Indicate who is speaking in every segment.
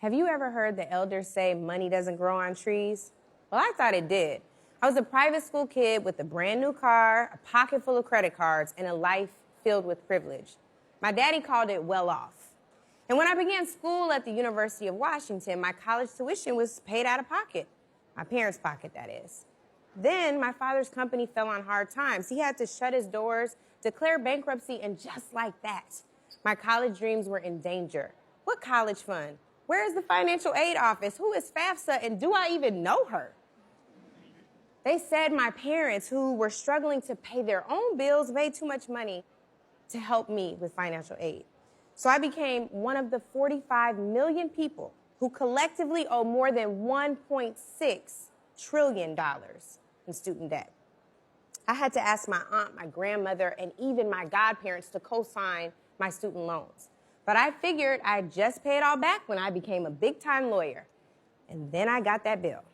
Speaker 1: Have you ever heard the elders say money doesn't grow on trees? Well, I thought it did. I was a private school kid with a brand new car, a pocket full of credit cards, and a life filled with privilege. My daddy called it well off. And when I began school at the University of Washington, my college tuition was paid out of pocket. My parents' pocket, that is. Then my father's company fell on hard times. He had to shut his doors, declare bankruptcy, and just like that, my college dreams were in danger. What college fund? Where is the financial aid office? Who is FAFSA, and do I even know her? They said my parents, who were struggling to pay their own bills, made too much money to help me with financial aid. So I became one of the 45 million people who collectively owe more than $1.6 trillion in student debt. I had to ask my aunt, my grandmother, and even my godparents to co-sign my student loans. But I figured I'd just pay it all back when I became a big-time lawyer. And then I got that bill.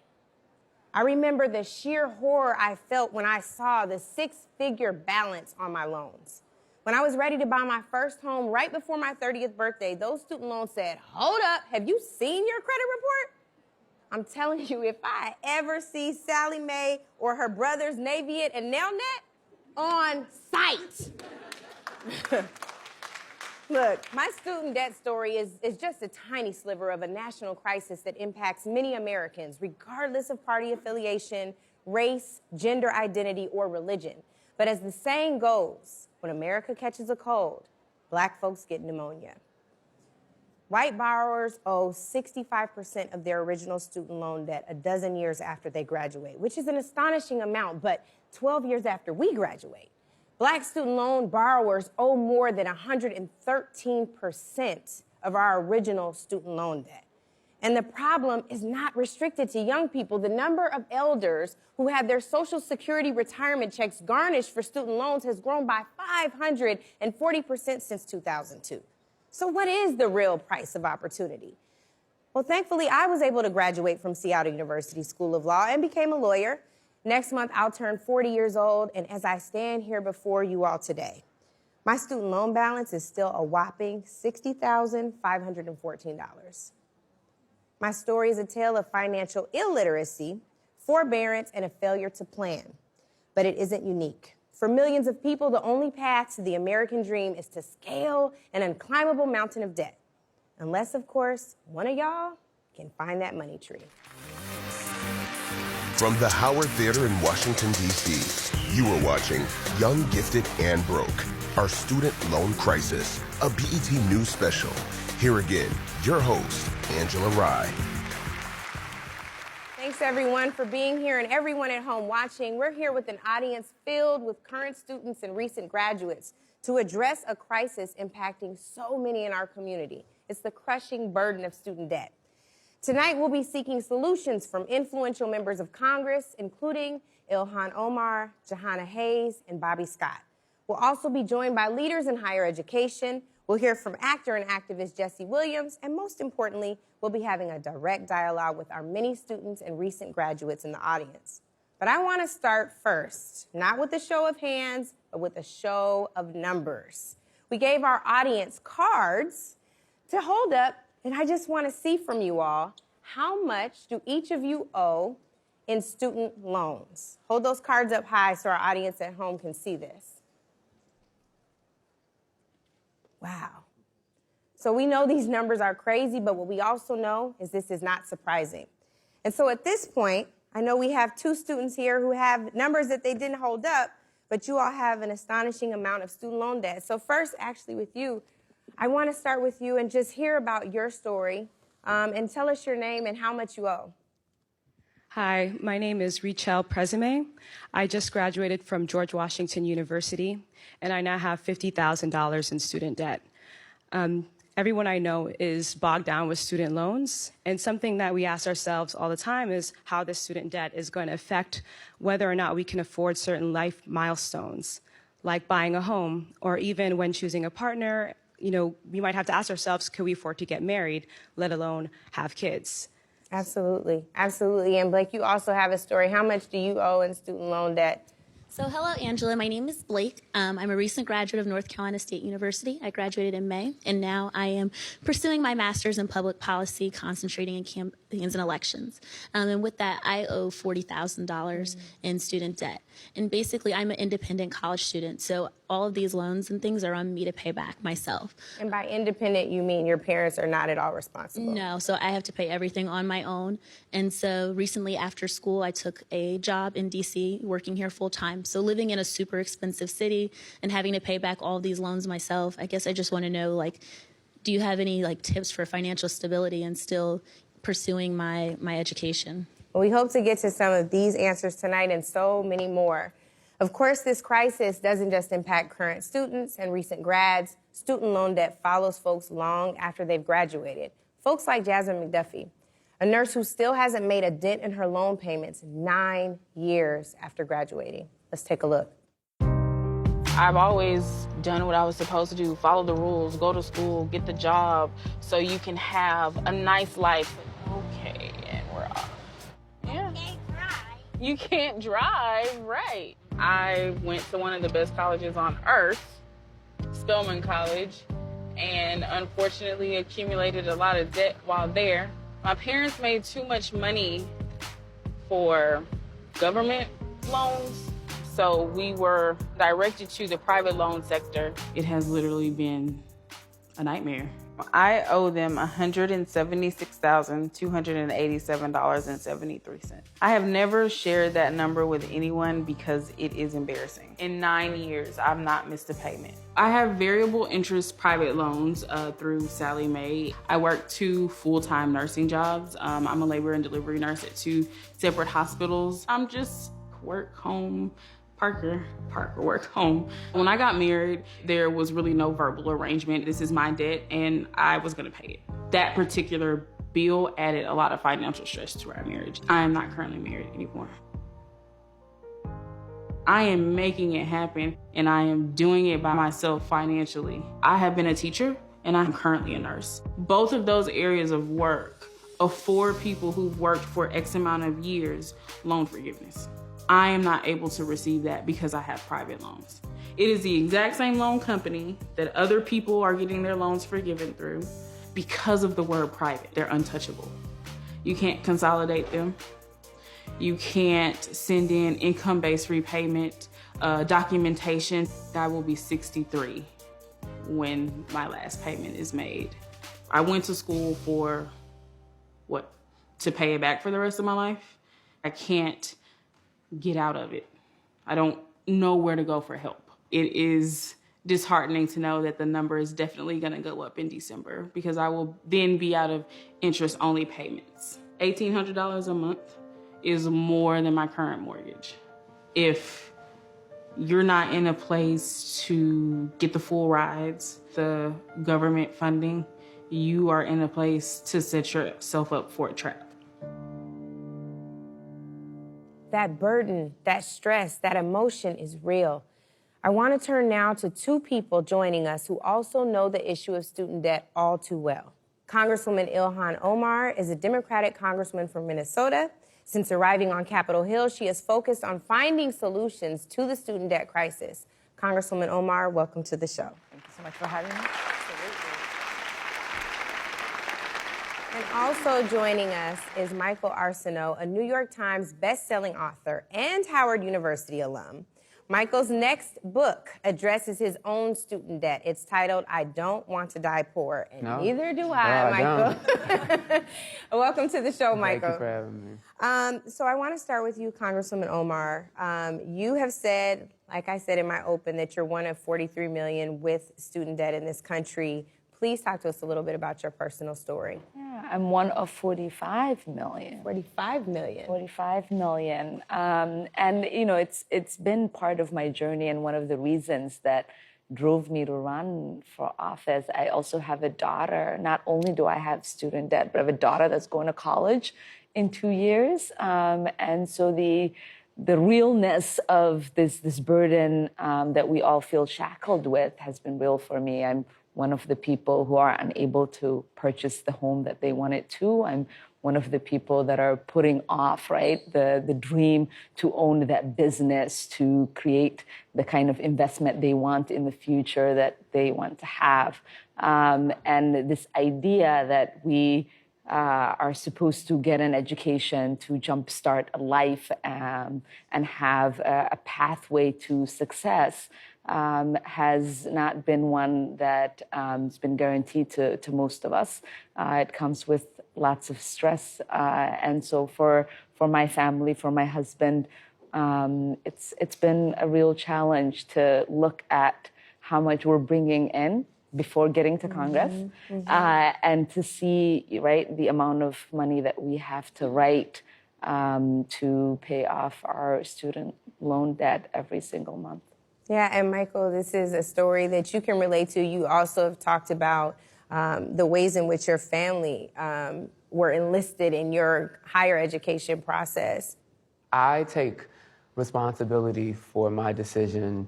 Speaker 1: I remember the sheer horror I felt when I saw the six-figure balance on my loans. When I was ready to buy my first home right before my 30th birthday, those student loans said, "Hold up, have you seen your credit report?" I'm telling you, if I ever see Sally Mae or her brothers Naviet and Nelnet on site. Look, my student debt story is just a tiny sliver of a national crisis that impacts many Americans, regardless of party affiliation, race, gender identity, or religion. But as the saying goes, when America catches a cold, Black folks get pneumonia. White borrowers owe 65% of their original student loan debt a dozen years after they graduate, which is an astonishing amount, but 12 years after we graduate. Black student loan borrowers owe more than 113% of our original student loan debt. And the problem is not restricted to young people. The number of elders who have their Social Security retirement checks garnished for student loans has grown by 540% since 2002. So what is the real price of opportunity? Well, thankfully, I was able to graduate from Seattle University School of Law and became a lawyer. Next month, I'll turn 40 years old, and as I stand here before you all today, my student loan balance is still a whopping $60,514. My story is a tale of financial illiteracy, forbearance, and a failure to plan. But it isn't unique. For millions of people, the only path to the American dream is to scale an unclimbable mountain of debt. Unless, of course, one of y'all can find that money tree.
Speaker 2: From the Howard Theater in Washington, D.C., you are watching Young, Gifted, and Broke, Our Student Loan Crisis, a BET News special. Here again, your host, Angela Rye.
Speaker 1: Thanks, everyone, for being here, and everyone at home watching. We're here with an audience filled with current students and recent graduates to address a crisis impacting so many in our community. It's the crushing burden of student debt. Tonight, we'll be seeking solutions from influential members of Congress, including Ilhan Omar, Jahana Hayes, and Bobby Scott. We'll also be joined by leaders in higher education. We'll hear from actor and activist Jesse Williams, and most importantly, we'll be having a direct dialogue with our many students and recent graduates in the audience. But I want to start first, not with a show of hands, but with a show of numbers. We gave our audience cards to hold up, and I just want to see from you all, how much do each of you owe in student loans? Hold those cards up high so our audience at home can see this. Wow. So we know these numbers are crazy, but what we also know is this is not surprising. And so at this point, I know we have two students here who have numbers that they didn't hold up, but you all have an astonishing amount of student loan debt. So first, actually with you, I want to start with you and just hear about your story and tell us your name and how much you owe.
Speaker 3: Hi, my name is Richelle Presime. I just graduated from George Washington University, and I now have $50,000 in student debt. Everyone I know is bogged down with student loans, and something that we ask ourselves all the time is how this student debt is going to affect whether or not we can afford certain life milestones, like buying a home, or even when choosing a partner. You know, we might have to ask ourselves, could we afford to get married, let alone have kids?
Speaker 1: Absolutely, absolutely. And Blake, you also have a story. How much do you owe in student loan debt?
Speaker 4: So hello, Angela. My name is Blake. I'm a recent graduate of North Carolina State University. I graduated in May, and now I am pursuing my master's in public policy, concentrating in campaigns and elections. And with that, I owe $40,000 in student debt. And basically, I'm an independent college student, so all of these loans and things are on me to pay back myself.
Speaker 1: And by independent, you mean your parents are not at all responsible?
Speaker 4: No, so I have to pay everything on my own. And so recently after school, I took a job in DC, working here full time. So living in a super expensive city and having to pay back all of these loans myself, I guess I just want to know, like, do you have any tips for financial stability and still pursuing my education?
Speaker 1: Well, we hope to get to some of these answers tonight and so many more. Of course, this crisis doesn't just impact current students and recent grads. Student loan debt follows folks long after they've graduated. Folks like Jasmine McDuffie, a nurse who still hasn't made a dent in her loan payments 9 years after graduating. Let's take a look.
Speaker 5: I've always done what I was supposed to do, follow the rules, go to school, get the job, so you can have a nice life. Okay, and we're off. Yeah. You can't drive, right. I went to one of the best colleges on earth, Spelman College, and unfortunately accumulated a lot of debt while there. My parents made too much money for government loans, so we were directed to the private loan sector. It has literally been a nightmare. I owe them $176,287.73. I have never shared that number with anyone because it is embarrassing. In 9 years, I've not missed a payment. I have variable interest private loans through Sallie Mae. I work 2 full-time nursing jobs. I'm a labor and delivery nurse at 2 separate hospitals. I'm just work, home, Parker, work, home. When I got married, there was really no verbal arrangement. This is my debt, and I was gonna pay it. That particular bill added a lot of financial stress to our marriage. I am not currently married anymore. I am making it happen, and I am doing it by myself financially. I have been a teacher, and I'm currently a nurse. Both of those areas of work afford people who've worked for X amount of years loan forgiveness. I am not able to receive that because I have private loans. It is the exact same loan company that other people are getting their loans forgiven through. Because of the word private, they're untouchable. You can't consolidate them. You can't send in income-based repayment documentation. I will be 63 when my last payment is made. I went to school for, to pay it back for the rest of my life? I can't get out of it. I don't know where to go for help. It is disheartening to know that the number is definitely gonna go up in December because I will then be out of interest-only payments. $1,800 a month is more than my current mortgage. If you're not in a place to get the full rides, the government funding, you are in a place to set yourself up for a trap.
Speaker 1: That burden, that stress, that emotion is real. I want to turn now to 2 people joining us who also know the issue of student debt all too well. Congresswoman Ilhan Omar is a Democratic congresswoman from Minnesota. Since arriving on Capitol Hill, she has focused on finding solutions to the student debt crisis. Congresswoman Omar, welcome to the show.
Speaker 6: Thank you so much for having me.
Speaker 1: And also joining us is Michael Arsenault, a New York Times best-selling author and Howard University alum. Michael's next book addresses his own student debt. It's titled, I Don't Want to Die Poor, and neither do I, Michael. Welcome to the show, Michael.
Speaker 6: Thank you for having me.
Speaker 1: So I want to start with you, Congresswoman Omar. You have said, like I said in my open, that you're one of 43 million with student debt in this country. Please talk to us a little bit about your personal story.
Speaker 6: Yeah, I'm one of 45 million.
Speaker 1: 45 million.
Speaker 6: 45 million. And, you know, it's been part of my journey and one of the reasons that drove me to run for office. I also have a daughter. Not only do I have student debt, but I have a daughter that's going to college in 2 years. And so the realness of this burden that we all feel shackled with has been real for me. I'm one of the people who are unable to purchase the home that they wanted to. I'm one of the people that are putting off, right, the dream to own that business, to create the kind of investment they want in the future that they want to have. And this idea that we are supposed to get an education to jumpstart a life and have a pathway to success has not been one that has been guaranteed to most of us. It comes with lots of stress. And so for my family, for my husband, it's been a real challenge to look at how much we're bringing in before getting to Congress, and to see, right, the amount of money that we have to write to pay off our student loan debt every single month.
Speaker 1: Yeah, and Michael, this is a story that you can relate to. You also have talked about the ways in which your family were enlisted in your higher education process.
Speaker 7: I take responsibility for my decision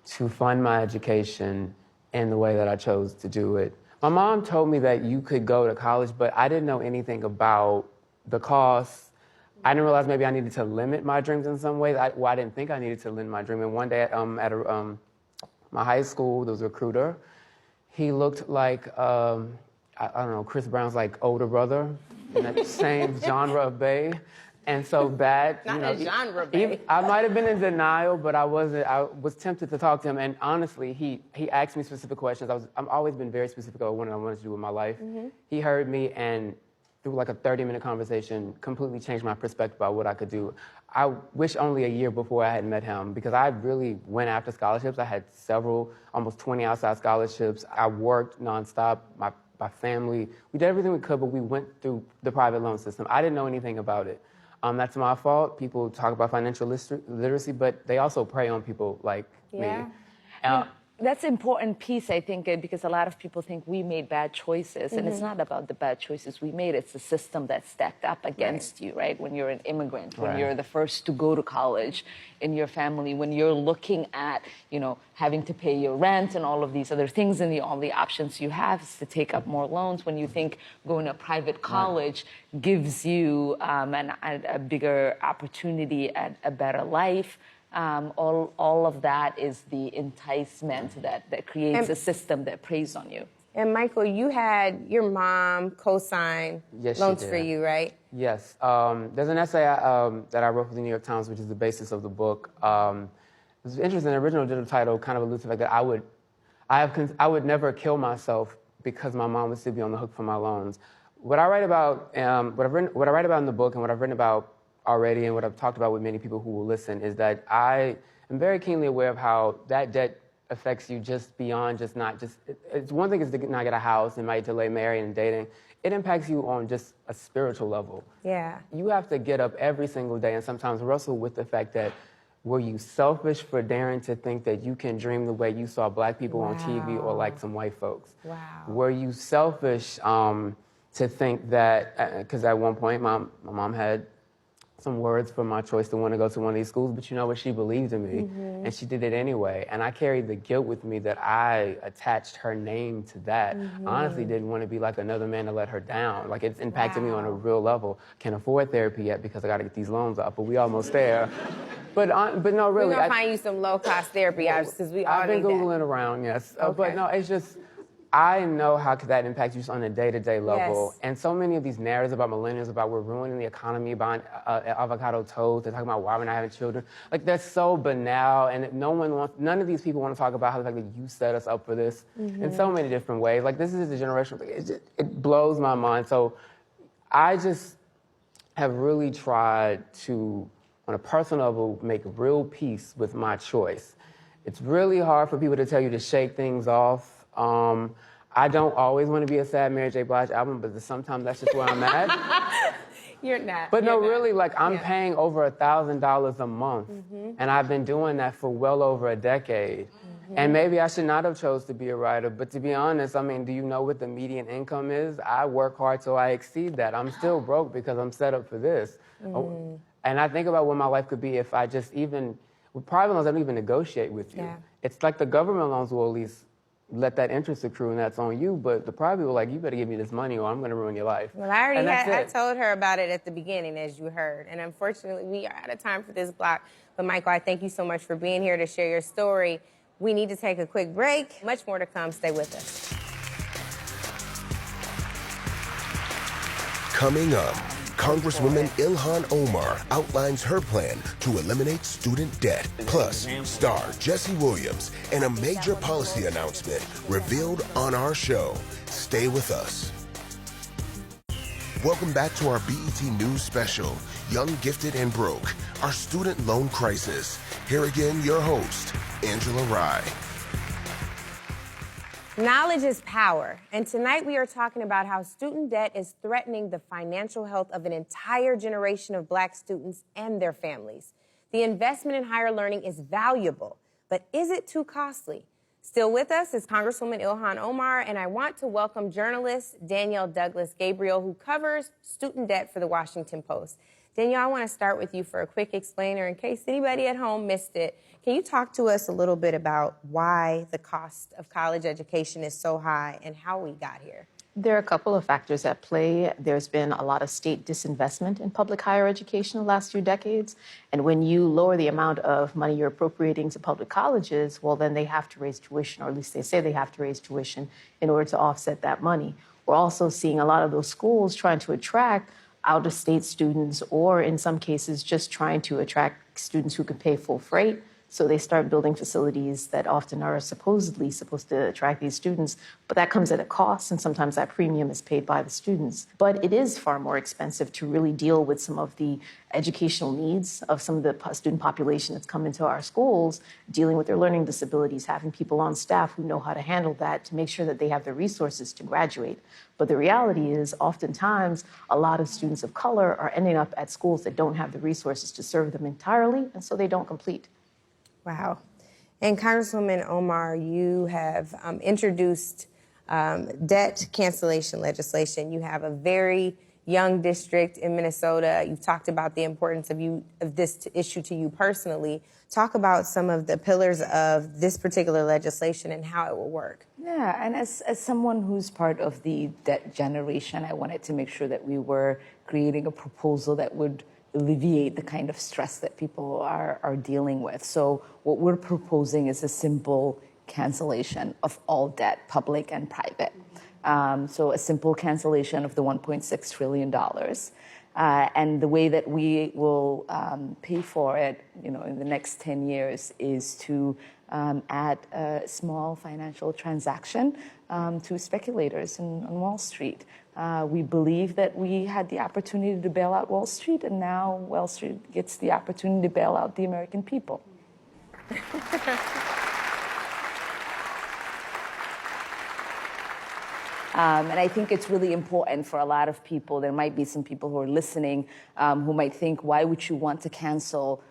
Speaker 7: to fund my education in the way that I chose to do it. My mom told me that you could go to college, but I didn't know anything about the costs. I didn't realize maybe I needed to limit my dreams in some ways. I didn't think I needed to limit my dream. And one day at my high school, there was a recruiter. He looked like, I don't know, Chris Brown's like older brother in that same genre of bae. And so bad.
Speaker 1: Not a genre, babe.
Speaker 7: I might have been in denial, but I wasn't. I was tempted to talk to him. And honestly, he asked me specific questions. I've always been very specific about what I wanted to do with my life. He heard me, and through like a 30-minute conversation, completely changed my perspective about what I could do. I wish only a year before I had met him, because I really went after scholarships. I had several, almost 20 outside scholarships. I worked nonstop. My family, we did everything we could, but we went through the private loan system. I didn't know anything about it. That's my fault. People talk about financial literacy, but they also prey on people like me.
Speaker 6: That's an important piece, I think, because a lot of people think we made bad choices, and it's not about the bad choices we made. It's the system that's stacked up against you, right? When you're an immigrant, when you're the first to go to college in your family, when you're looking at, having to pay your rent and all of these other things, and the only options you have is to take up more loans. When you think going to private college gives you a bigger opportunity at a better life. All of that is the enticement that creates a system that preys on you.
Speaker 1: And Michael, you had your mom co-sign loans for you, right?
Speaker 7: Yes. There's an essay that I wrote for the New York Times, which is the basis of the book. It was interesting. The original digital title kind of alludes to the fact that I would never kill myself because my mom would still be on the hook for my loans. What I write about, what I write about in the book, and what I've written about already, and what I've talked about with many people who will listen, is that I am very keenly aware of how that debt affects you just beyond it's one thing is to not get a house and might delay marrying and dating. It impacts you on just a spiritual level.
Speaker 1: Yeah.
Speaker 7: You have to get up every single day and sometimes wrestle with the fact that, were you selfish for daring to think that you can dream the way you saw black people on TV or like some white folks?
Speaker 1: Wow.
Speaker 7: Were you selfish to think that, because at one point my mom had some words for my choice to want to go to one of these schools, but you know what? She believed in me, and she did it anyway. And I carried the guilt with me that I attached her name to that. I honestly didn't want to be like another man to let her down. Like, it's impacted me on a real level. Can't afford therapy yet because I got to get these loans up, but we almost there. But no, really.
Speaker 1: We're going to find you some low-cost therapy because we all
Speaker 7: I've been
Speaker 1: need
Speaker 7: Googling
Speaker 1: that.
Speaker 7: around, yes.
Speaker 1: Okay.
Speaker 7: But no, it's just, I know how that impacts you just on a day-to-day level.
Speaker 1: Yes.
Speaker 7: And so many of these narratives about millennials, about we're ruining the economy, buying avocado toast, they're talking about why we're not having children. Like, that's so banal, and none of these people want to talk about how the fact that you set us up for this in so many different ways. Like, this is a generational thing. It blows my mind. So I just have really tried to, on a personal level, make real peace with my choice. It's really hard for people to tell you to shake things off. I don't always want to be a sad Mary J. Blige album, but sometimes that's just where I'm at.
Speaker 1: You're not.
Speaker 7: But no,
Speaker 1: You're not.
Speaker 7: really, like, I'm paying over $1,000 a month, and I've been doing that for well over a decade. And maybe I should not have chose to be a writer, but to be honest, I mean, do you know what the median income is? I work hard till I exceed that. I'm still broke because I'm set up for this. And I think about what my life could be if I just with private loans, I don't even negotiate with you.
Speaker 1: Yeah.
Speaker 7: It's like the government loans will at least, let that interest accrue, and that's on you. But the private were like, you better give me this money or I'm going to ruin your life.
Speaker 1: Well, I
Speaker 7: it.
Speaker 1: told her about it at the beginning, as you heard. And unfortunately, we are out of time for this block. But Michael, I thank you so much for being here to share your story. We need to take a quick break. Much more to come. Stay with us.
Speaker 2: Coming up, Congresswoman Ilhan Omar outlines her plan to eliminate student debt. Plus, star Jesse Williams and a major policy announcement revealed on our show. Stay with us. Welcome back to our BET News special, Young, Gifted, and Broke, our student loan crisis. Here again, your host, Angela Rye.
Speaker 1: Knowledge is power, and tonight we are talking about how student debt is threatening the financial health of an entire generation of Black students and their families. The investment in higher learning is valuable, but is it too costly? Still with us is Congresswoman Ilhan Omar, and I want to welcome journalist Danielle Douglas Gabriel, who covers student debt for the Washington Post. Danielle, I want to start with you for a quick explainer in case anybody at home missed it. Can you talk to us a little bit about why the cost of college education is so high and how we got here?
Speaker 8: There are a couple of factors at play. There's been a lot of state disinvestment in public higher education in the last few decades. And when you lower the amount of money you're appropriating to public colleges, well, then they have to raise tuition, or at least they say they have to raise tuition in order to offset that money. We're also seeing a lot of those schools trying to attract out-of-state students, or in some cases, just trying to attract students who can pay full freight. So they start building facilities that often are supposedly supposed to attract these students, but that comes at a cost, and sometimes that premium is paid by the students. But it is far more expensive to really deal with some of the educational needs of some of the student population that's come into our schools, dealing with their learning disabilities, having people on staff who know how to handle that to make sure that they have the resources to graduate. But the reality is, oftentimes, a lot of students of color are ending up at schools that don't have the resources to serve them entirely, and so they don't complete.
Speaker 1: Wow. And Congresswoman Omar, you have introduced debt cancellation legislation. You have a very young district in Minnesota. You've talked about the importance of this issue to you personally. Talk about some of the pillars of this particular legislation and how it will work.
Speaker 6: Yeah, and as someone who's part of the debt generation, I wanted to make sure that we were creating a proposal that would alleviate the kind of stress that people are dealing with. So what we're proposing is a simple cancellation of all debt, public and private. So a simple cancellation of the $1.6 trillion. And the way that we will pay for it, in the next 10 years is to add a small financial transaction to speculators on Wall Street. We believe that we had the opportunity to bail out Wall Street, and now Wall Street gets the opportunity to bail out the American people. And I think it's really important for a lot of people. There might be some people who are listening who might think, why would you want to cancel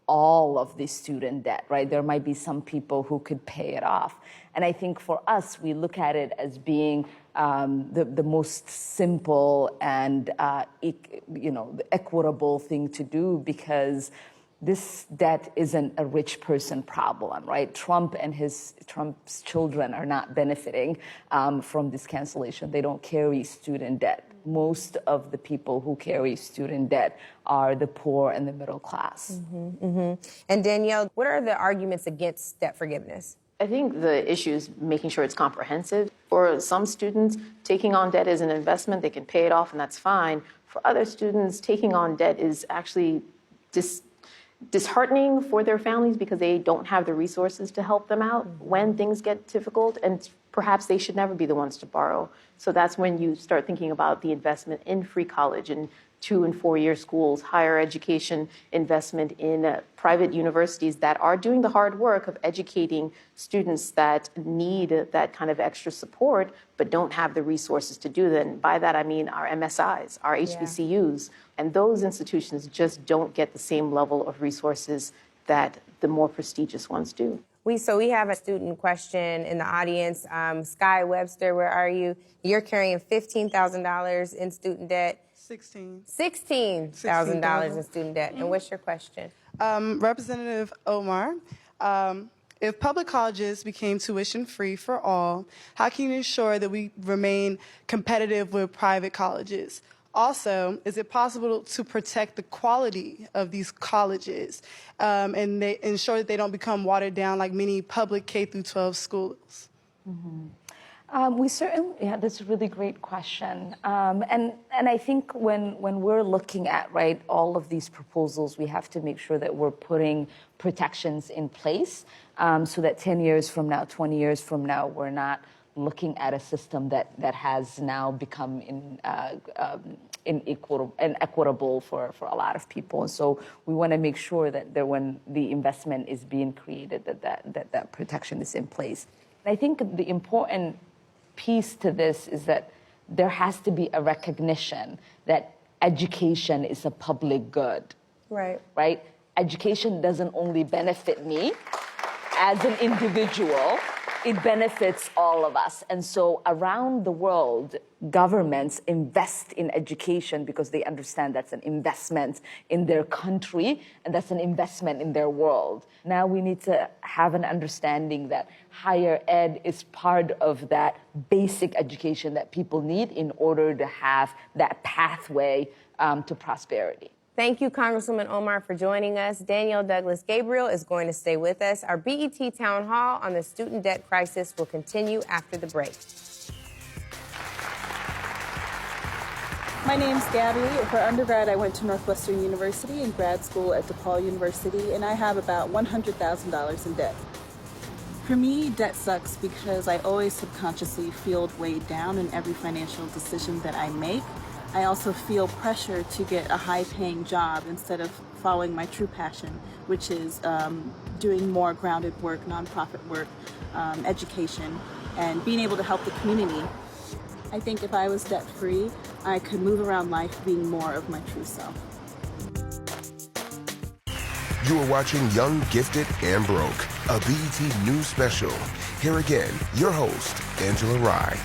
Speaker 6: all of the student debt, right? There might be some people who could pay it off. And I think for us, we look at it as being the most simple and the equitable thing to do, because this debt isn't a rich person problem, right? Trump's children are not benefiting from this cancellation. They don't carry student debt. Most of the people who carry student debt are the poor and the middle class.
Speaker 1: Mm-hmm, mm-hmm. And Danielle, what are the arguments against debt forgiveness?
Speaker 8: I think the issue is making sure it's comprehensive. For some students, taking on debt is an investment. They can pay it off, and that's fine. For other students, taking on debt is actually disheartening for their families because they don't have the resources to help them out when things get difficult, and perhaps they should never be the ones to borrow. So that's when you start thinking about the investment in free college and 2- and 4-year schools, higher education investment in private universities that are doing the hard work of educating students that need that kind of extra support but don't have the resources to do that. And by that, I mean our MSIs, our HBCUs. And those institutions just don't get the same level of resources that the more prestigious ones do.
Speaker 1: So we have a student question in the audience. Sky Webster, where are you? You're carrying $15,000 in student debt. $16,000 in student debt. And what's your question?
Speaker 9: Representative Omar, If public colleges became tuition-free for all, how can you ensure that we remain competitive with private colleges? Also, is it possible to protect the quality of these colleges and they ensure that they don't become watered down like many public K-12 schools?
Speaker 6: We certainly, yeah, that's a really great question. And I think when we're looking at, right, all of these proposals, we have to make sure that we're putting protections in place so that 10 years from now, 20 years from now, we're not looking at a system that has now become inequitable for a lot of people. And so we want to make sure that when the investment is being created, that protection is in place. And I think the important piece to this is that there has to be a recognition that education is a public good.
Speaker 1: Right.
Speaker 6: Right? Education doesn't only benefit me as an individual, it benefits all of us. And so around the world, governments invest in education because they understand that's an investment in their country and that's an investment in their world. Now we need to have an understanding that higher ed is part of that basic education that people need in order to have that pathway to prosperity.
Speaker 1: Thank you, Congresswoman Omar, for joining us. Danielle Douglas-Gabriel is going to stay with us. Our BET Town Hall on the student debt crisis will continue after the break.
Speaker 10: My name's Gabby. For undergrad, I went to Northwestern University and grad school at DePaul University, and I have about $100,000 in debt. For me, debt sucks because I always subconsciously feel weighed down in every financial decision that I make. I also feel pressure to get a high-paying job instead of following my true passion, which is doing more grounded work, nonprofit work, education, and being able to help the community. I think if I was debt-free, I could move around life being more of my true self.
Speaker 2: You are watching Young, Gifted, and Broke, a BET News special. Here again, your host, Angela Rye.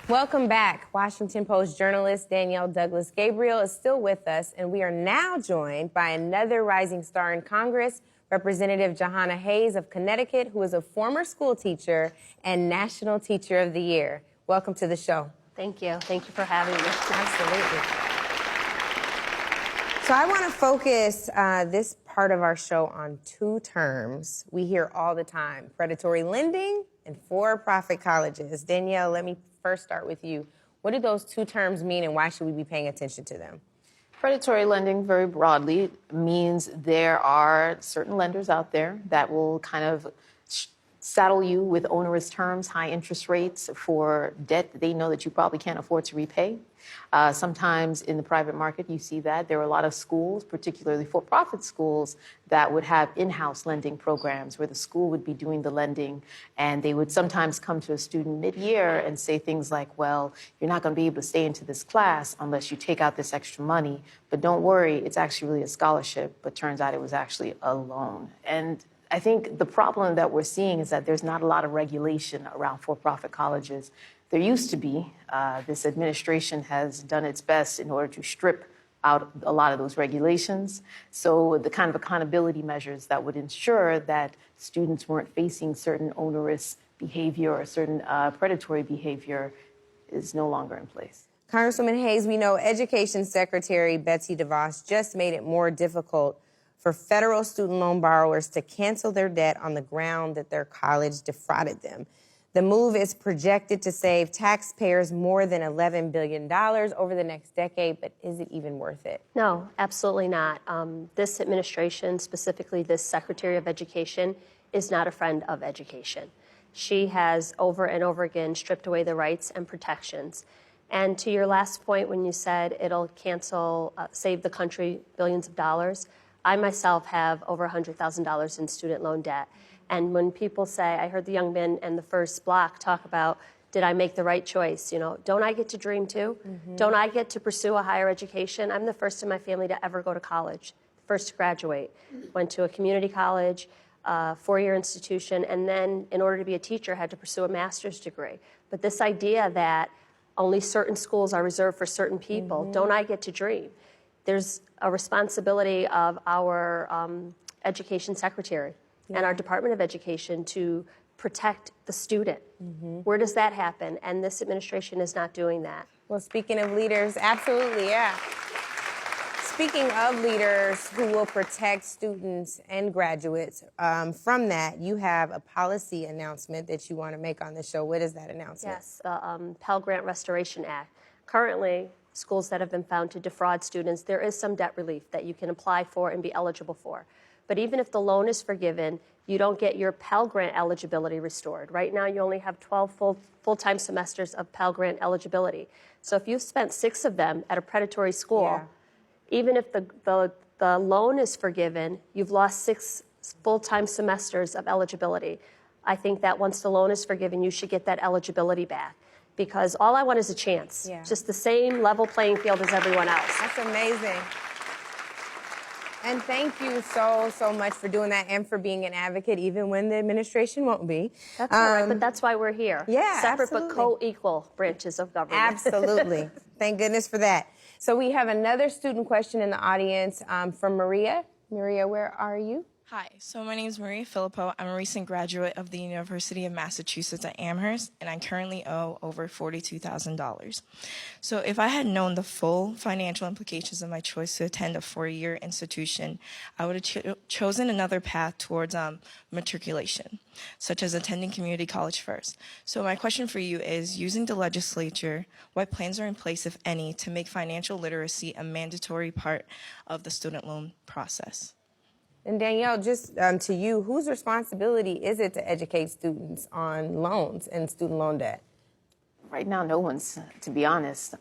Speaker 1: Welcome back. Washington Post journalist Danielle Douglas-Gabriel is still with us, and we are now joined by another rising star in Congress, Representative Jahana Hayes of Connecticut, who is a former school teacher and National Teacher of the Year. Welcome to the show.
Speaker 11: Thank you. Thank you for having me.
Speaker 1: Absolutely. So I want to focus this part of our show on two terms we hear all the time: predatory lending and for-profit colleges. Danielle, let me first start with you. What do those two terms mean, and why should we be paying attention to them?
Speaker 8: Predatory lending, very broadly, means there are certain lenders out there that will kind of saddle you with onerous terms, high interest rates for debt that they know that you probably can't afford to repay. Sometimes in the private market, you see that. There are a lot of schools, particularly for-profit schools, that would have in-house lending programs where the school would be doing the lending, and they would sometimes come to a student mid-year and say things like, well, you're not going to be able to stay into this class unless you take out this extra money, but don't worry, it's actually really a scholarship, but turns out it was actually a loan. And I think the problem that we're seeing is that there's not a lot of regulation around for-profit colleges. There used to be. This administration has done its best in order to strip out a lot of those regulations. So the kind of accountability measures that would ensure that students weren't facing certain onerous behavior or certain predatory behavior is no longer in place.
Speaker 1: Congresswoman Hayes, we know Education Secretary Betsy DeVos just made it more difficult for federal student loan borrowers to cancel their debt on the ground that their college defrauded them. The move is projected to save taxpayers more than $11 billion over the next decade, but is it even worth it?
Speaker 11: No, absolutely not. This administration, specifically this Secretary of Education, is not a friend of education. She has over and over again stripped away the rights and protections. And to your last point, when you said it'll save the country billions of dollars, I myself have over $100,000 in student loan debt. And when people say, I heard the young men in the first block talk about, did I make the right choice? You know, don't I get to dream too? Mm-hmm. Don't I get to pursue a higher education? I'm the first in my family to ever go to college, first to graduate. Went to a community college, four-year institution, and then in order to be a teacher, had to pursue a master's degree. But this idea that only certain schools are reserved for certain people, don't I get to dream? There's a responsibility of our Education Secretary and our Department of Education to protect the student. Where does that happen? And this administration is not doing that.
Speaker 1: Well, speaking of leaders, absolutely, yeah. Speaking of leaders who will protect students and graduates, from that, you have a policy announcement that you want to make on the show. What is that announcement?
Speaker 11: Yes, the Pell Grant Restoration Act. Currently, schools that have been found to defraud students, there is some debt relief that you can apply for and be eligible for. But even if the loan is forgiven, you don't get your Pell Grant eligibility restored. Right now, you only have 12 full-time semesters of Pell Grant eligibility. So if you've spent 6 of them at a predatory school, even if the loan is forgiven, you've lost 6 full-time semesters of eligibility. I think that once the loan is forgiven, you should get that eligibility back. Because all I want is a chance. Just the same level playing field as everyone else.
Speaker 1: That's amazing. And thank you so, so much for doing that and for being an advocate, even when the administration won't be.
Speaker 11: That's all right, but that's why we're here.
Speaker 1: Yeah,
Speaker 11: Separate
Speaker 1: absolutely.
Speaker 11: but co-equal branches of government.
Speaker 1: Absolutely. Thank goodness for that. So we have another student question in the audience from Maria. Maria, where are you?
Speaker 12: Hi, so my name is Maria Filippo. I'm a recent graduate of the University of Massachusetts at Amherst, and I currently owe over $42,000. So if I had known the full financial implications of my choice to attend a 4-year institution, I would have chosen another path towards matriculation, such as attending community college first. So my question for you is, using the legislature, what plans are in place, if any, to make financial literacy a mandatory part of the student loan process?
Speaker 1: And Danielle, just to you, whose responsibility is it to educate students on loans and student loan debt?
Speaker 8: Right now, no one's, to be honest.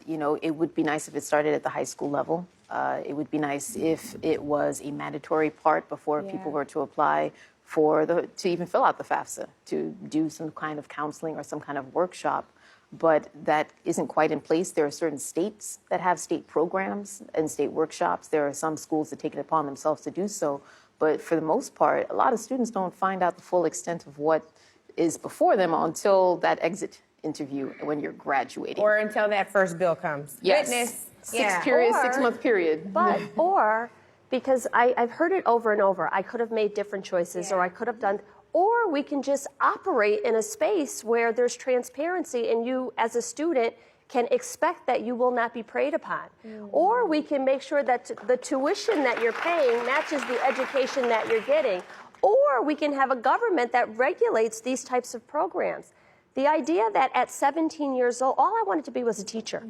Speaker 8: You know, it would be nice if it started at the high school level. It would be nice if it was a mandatory part before people were to apply to even fill out the FAFSA, to do some kind of counseling or some kind of workshop. But that isn't quite in place. There are certain states that have state programs and state workshops. There are some schools that take it upon themselves to do so. But for the most part, a lot of students don't find out the full extent of what is before them until that exit interview when you're graduating.
Speaker 1: Or until that first bill comes.
Speaker 8: Yes.
Speaker 1: Goodness.
Speaker 8: 6-month period.
Speaker 11: But, or, because I've heard it over and over, I could have made different choices or I could have done, or we can just operate in a space where there's transparency and you, as a student, can expect that you will not be preyed upon. Or we can make sure that the tuition that you're paying matches the education that you're getting. Or we can have a government that regulates these types of programs. The idea that at 17 years old, all I wanted to be was a teacher.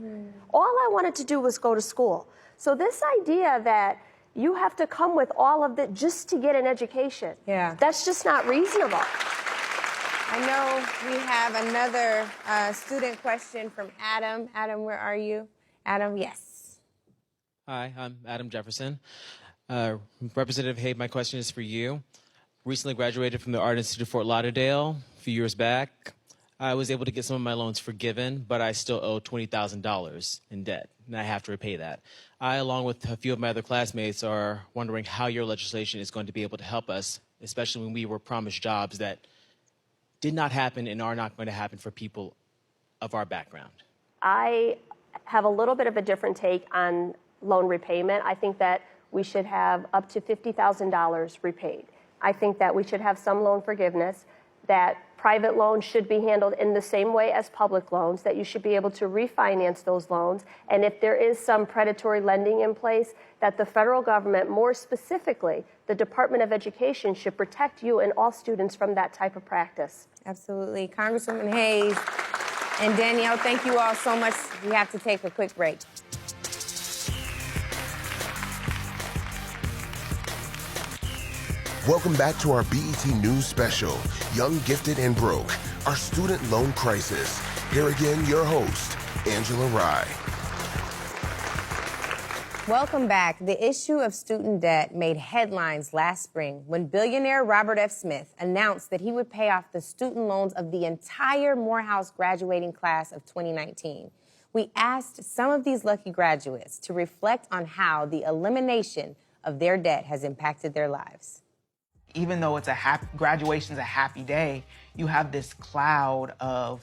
Speaker 11: All I wanted to do was go to school. So this idea that you have to come with all of that just to get an education. That's just not reasonable.
Speaker 1: I know we have another student question from Adam. Adam, where are you? Adam, yes.
Speaker 13: Hi, I'm Adam Jefferson. Representative Hay, my question is for you. Recently graduated from the Art Institute of Fort Lauderdale a few years back. I was able to get some of my loans forgiven, but I still owe $20,000 in debt, and I have to repay that. I, along with a few of my other classmates, are wondering how your legislation is going to be able to help us, especially when we were promised jobs that did not happen and are not going to happen for people of our background.
Speaker 11: I have a little bit of a different take on loan repayment. I think that we should have up to $50,000 repaid. I think that we should have some loan forgiveness, that private loans should be handled in the same way as public loans, that you should be able to refinance those loans. And if there is some predatory lending in place, that the federal government, more specifically, the Department of Education, should protect you and all students from that type of practice.
Speaker 1: Absolutely. Congresswoman Hayes and Danielle, thank you all so much. We have to take a quick break.
Speaker 2: Welcome back to our BET News special, Young, Gifted, and Broke, our student loan crisis. Here again, your host, Angela Rye.
Speaker 1: Welcome back. The issue of student debt made headlines last spring when billionaire Robert F. Smith announced that he would pay off the student loans of the entire Morehouse graduating class of 2019. We asked some of these lucky graduates to reflect on how the elimination of their debt has impacted their lives.
Speaker 14: Even though it's graduation's a happy day, you have this cloud of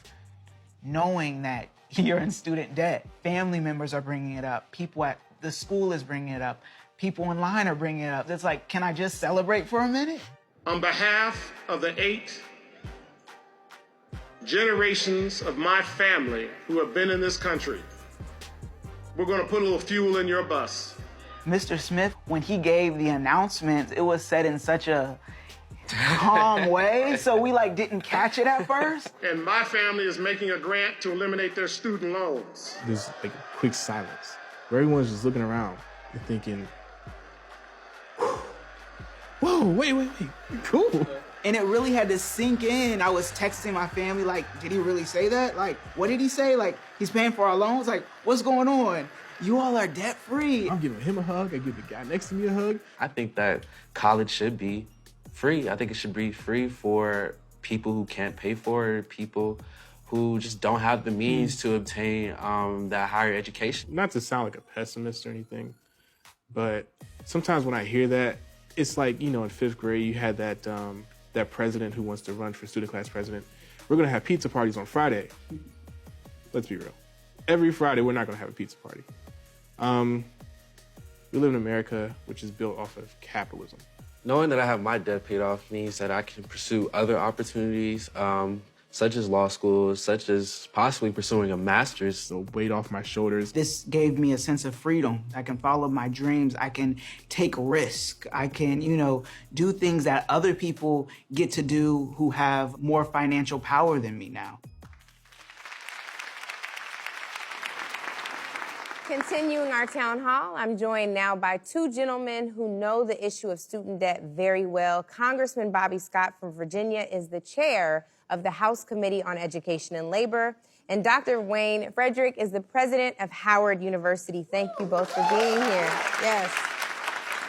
Speaker 14: knowing that you're in student debt. Family members are bringing it up. People at the school is bringing it up. people in line are bringing it up. It's like, can I just celebrate for a minute?
Speaker 15: On behalf of the 8 generations of my family who have been in this country, we're going to put a little fuel in your bus.
Speaker 14: Mr. Smith, when he gave the announcement, it was said in such a calm way, so we didn't catch it at first.
Speaker 15: And my family is making a grant to eliminate their student loans.
Speaker 16: There's a quick silence where everyone's just looking around and thinking, whoa, wait, cool.
Speaker 14: And it really had to sink in. I was texting my family, did he really say that? What did he say? He's paying for our loans? What's going on? You all are debt-free.
Speaker 16: I'm giving him a hug. I give the guy next to me a hug.
Speaker 17: I think that college should be free. I think it should be free for people who can't pay for it, people who just don't have the means to obtain that higher education.
Speaker 16: Not to sound like a pessimist or anything, but sometimes when I hear that, it's in 5th grade, you had that president who wants to run for student class president. We're gonna have pizza parties on Friday. Let's be real. Every Friday, we're not gonna have a pizza party. We live in America, which is built off of capitalism.
Speaker 17: Knowing that I have my debt paid off means that I can pursue other opportunities, such as law school, such as possibly pursuing a master's.
Speaker 16: So weight off my shoulders.
Speaker 14: This gave me a sense of freedom. I can follow my dreams. I can take risks. I can, do things that other people get to do who have more financial power than me now.
Speaker 1: Continuing our town hall, I'm joined now by 2 gentlemen who know the issue of student debt very well. Congressman Bobby Scott from Virginia is the chair of the House Committee on Education and Labor, and Dr. Wayne Frederick is the president of Howard University. Thank you both for being here. Yes.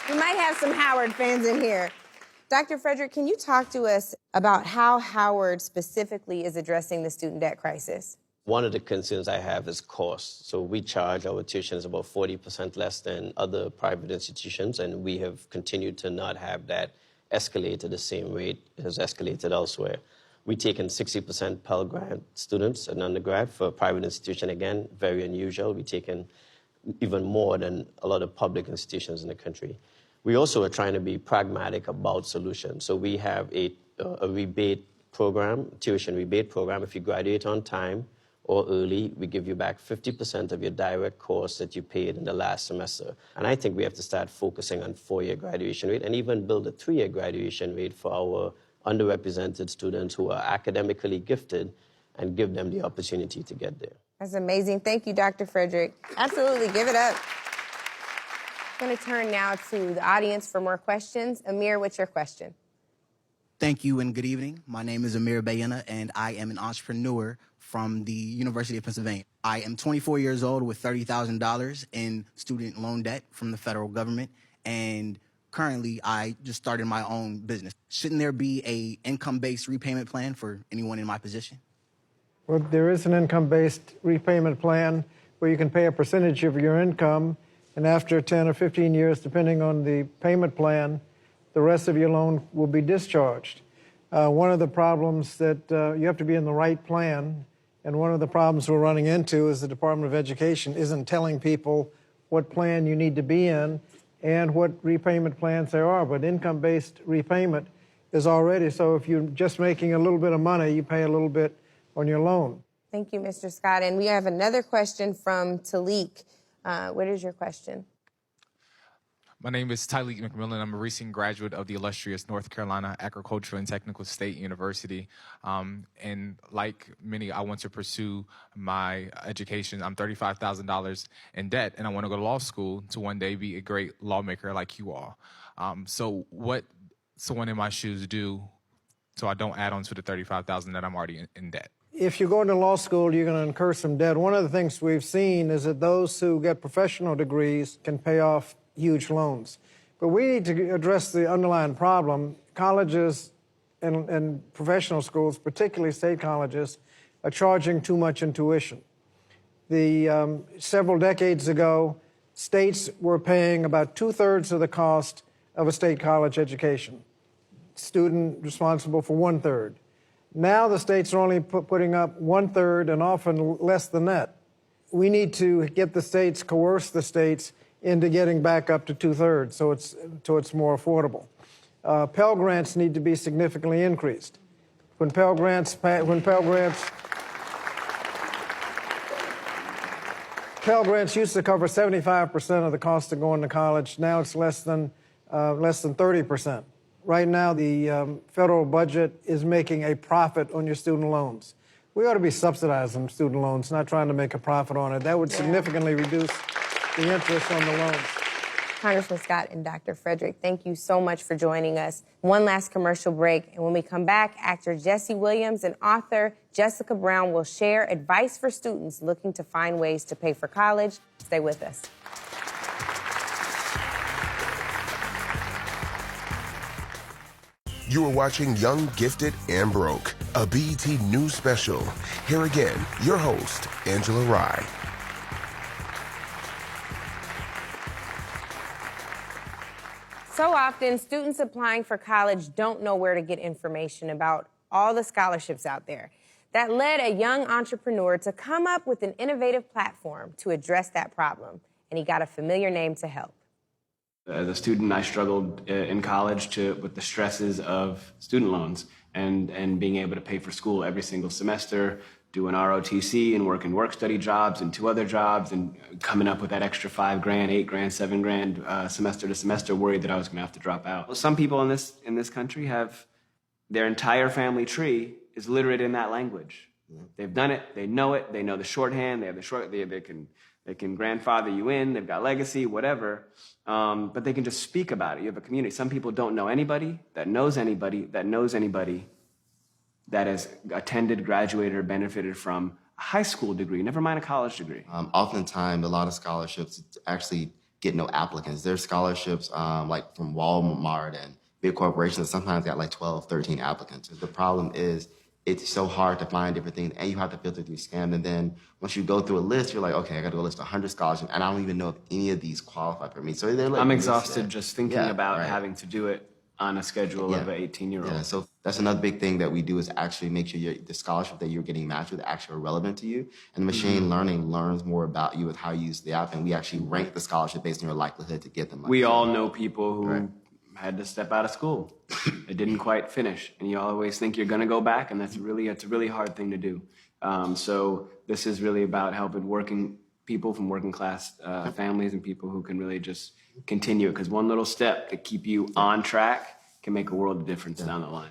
Speaker 1: We might have some Howard fans in here. Dr. Frederick, can you talk to us about how Howard specifically is addressing the student debt crisis?
Speaker 18: One of the concerns I have is cost. So we charge our tuitions about 40% less than other private institutions, and we have continued to not have that escalate at the same rate it has escalated elsewhere. We take in 60% Pell Grant students in undergrad for a private institution. Again, very unusual. We take in even more than a lot of public institutions in the country. We also are trying to be pragmatic about solutions. So we have a rebate program, tuition rebate program. If you graduate on time or early, we give you back 50% of your direct costs that you paid in the last semester. And I think we have to start focusing on 4-year graduation rate and even build a 3-year graduation rate for our underrepresented students who are academically gifted and give them the opportunity to get there.
Speaker 1: That's amazing. Thank you, Dr. Frederick. Absolutely, give it up. I'm going to turn now to the audience for more questions. Amir, what's your question?
Speaker 19: Thank you and good evening. My name is Amir Bayena, and I am an entrepreneur from the University of Pennsylvania. I am 24 years old with $30,000 in student loan debt from the federal government, and currently I just started my own business. Shouldn't there be a income-based repayment plan for anyone in my position?
Speaker 20: Well, there is an income-based repayment plan where you can pay a percentage of your income, and after 10 or 15 years, depending on the payment plan, the rest of your loan will be discharged. One of the problems that you have to be in the right plan, and one of the problems we're running into is the Department of Education isn't telling people what plan you need to be in and what repayment plans there are. But income-based repayment is already, so if you're just making a little bit of money, you pay a little bit on your loan.
Speaker 1: Thank you, Mr. Scott. And we have another question from Talik. What is your question?
Speaker 21: My name is Tyleek McMillan. I'm a recent graduate of the illustrious North Carolina Agricultural and Technical State University. And like many, I want to pursue my education. I'm $35,000 in debt, and I want to go to law school to one day be a great lawmaker like you all. So what someone in my shoes do so I don't add on to the $35,000 that I'm already in debt?
Speaker 20: If you go into law school, you're going to incur some debt. One of the things we've seen is that those who get professional degrees can pay off huge loans. But we need to address the underlying problem. Colleges and professional schools, particularly state colleges, are charging too much in tuition. Several decades ago, states were paying about 2/3 of the cost of a state college education. Student responsible for 1/3. Now the states are only putting up 1/3 and often less than that. We need to get the states, coerce the states into getting back up to 2/3, so it's more affordable. Pell Grants need to be significantly increased. When Pell Grants used to cover 75% of the cost of going to college. Now it's less than 30%. Right now, the federal budget is making a profit on your student loans. We ought to be subsidizing student loans, not trying to make a profit on it. That would significantly reduce the interest on the loans.
Speaker 1: Congressman Scott and Dr. Frederick, thank you so much for joining us. One last commercial break, and when we come back, actor Jesse Williams and author Jessica Brown will share advice for students looking to find ways to pay for college. Stay with us.
Speaker 2: You are watching Young, Gifted, and Broke, a BET News special. Here again, your host, Angela Rye.
Speaker 1: So often, students applying for college don't know where to get information about all the scholarships out there. That led a young entrepreneur to come up with an innovative platform to address that problem, and he got a familiar name to help.
Speaker 3: As a student, I struggled in college with the stresses of student loans and being able to pay for school every single semester, doing ROTC and working work-study jobs and 2 other jobs and coming up with that extra $5,000, $8,000, $7,000 semester to semester, worried that I was going to have to drop out. Well, some people in this country have their entire family tree is literate in that language. They've done it, they know the shorthand, they can grandfather you in, they've got legacy, whatever, but they can just speak about it. You have a community. Some people don't know anybody that knows anybody that knows anybody that has attended, graduated, or benefited from a high school degree, never mind a college degree.
Speaker 22: Oftentimes, a lot of scholarships actually get no applicants. There's scholarships like from Walmart and big corporations that sometimes got like 12, 13 applicants. The problem is it's so hard to find different things, and you have to filter through SCAM. And then once you go through a list, you're like, okay, I got to go list 100 scholarships, and I don't even know if any of these qualify for me. So they're like,
Speaker 3: I'm exhausted just thinking about having to do it on a schedule of an 18-year-old.
Speaker 22: Yeah, so that's another big thing that we do is actually make sure the scholarship that you're getting matched with actually are relevant to you. And machine learning learns more about you with how you use the app, and we actually rank the scholarship based on your likelihood to get them.
Speaker 3: We all know people who had to step out of school. It didn't quite finish, and you always think you're going to go back, and it's a really hard thing to do. So this is really about helping working people from working class families and people who can really just continue it, because one little step to keep you on track can make a world of difference down the line.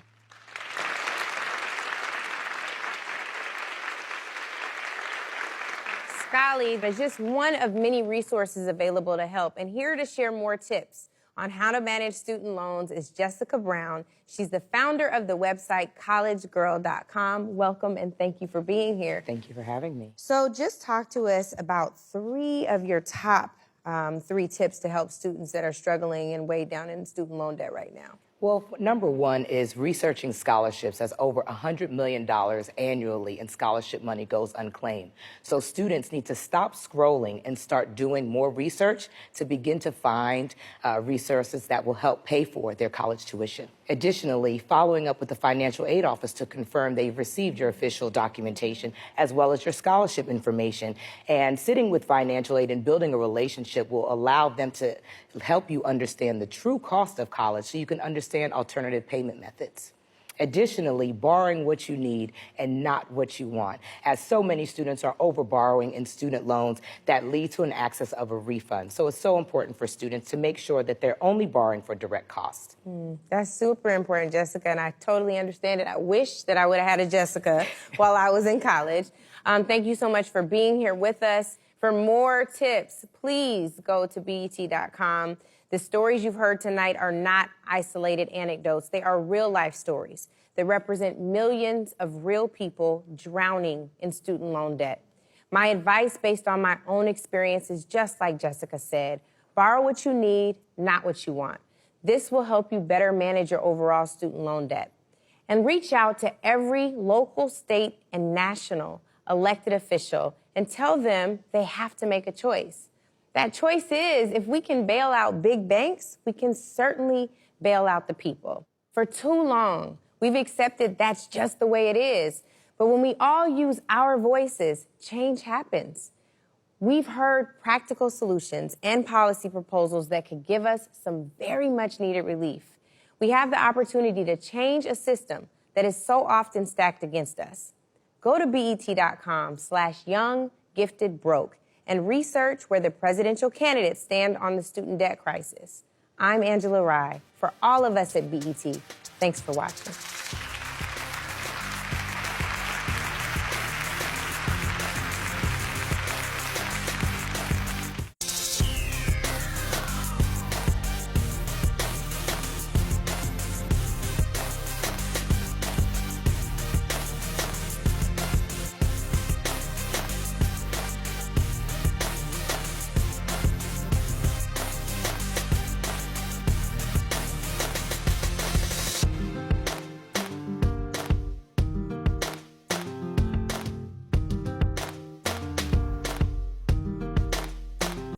Speaker 1: Scholarly is just one of many resources available to help, and here to share more tips on how to manage student loans is Jessica Brown. She's the founder of the website collegegirl.com. Welcome and thank you for being here.
Speaker 23: Thank you for having me.
Speaker 1: So just talk to us about 3 of your top 3 tips to help students that are struggling and weighed down in student loan debt right now.
Speaker 23: Well, number one is researching scholarships, as over $100 million annually in scholarship money goes unclaimed. So students need to stop scrolling and start doing more research to begin to find resources that will help pay for their college tuition. Additionally, following up with the financial aid office to confirm they've received your official documentation as well as your scholarship information. And sitting with financial aid and building a relationship will allow them to help you understand the true cost of college so you can understand alternative payment methods. Additionally, borrowing what you need and not what you want, as so many students are overborrowing in student loans that lead to an access of a refund. So it's so important for students to make sure that they're only borrowing for direct costs.
Speaker 1: That's super important, Jessica, and I totally understand it. I wish that I would have had a Jessica while I was in college. Thank you so much for being here with us. For more tips, please go to BET.com. The stories you've heard tonight are not isolated anecdotes. They are real-life stories that represent millions of real people drowning in student loan debt. My advice based on my own experience is just like Jessica said, borrow what you need, not what you want. This will help you better manage your overall student loan debt. And reach out to every local, state, and national elected official and tell them they have to make a choice. That choice is, if we can bail out big banks, we can certainly bail out the people. For too long, we've accepted that's just the way it is. But when we all use our voices, change happens. We've heard practical solutions and policy proposals that could give us some very much needed relief. We have the opportunity to change a system that is so often stacked against us. Go to BET.com/YoungGiftedBroke and research where the presidential candidates stand on the student debt crisis. I'm Angela Rye. For all of us at BET, thanks for watching.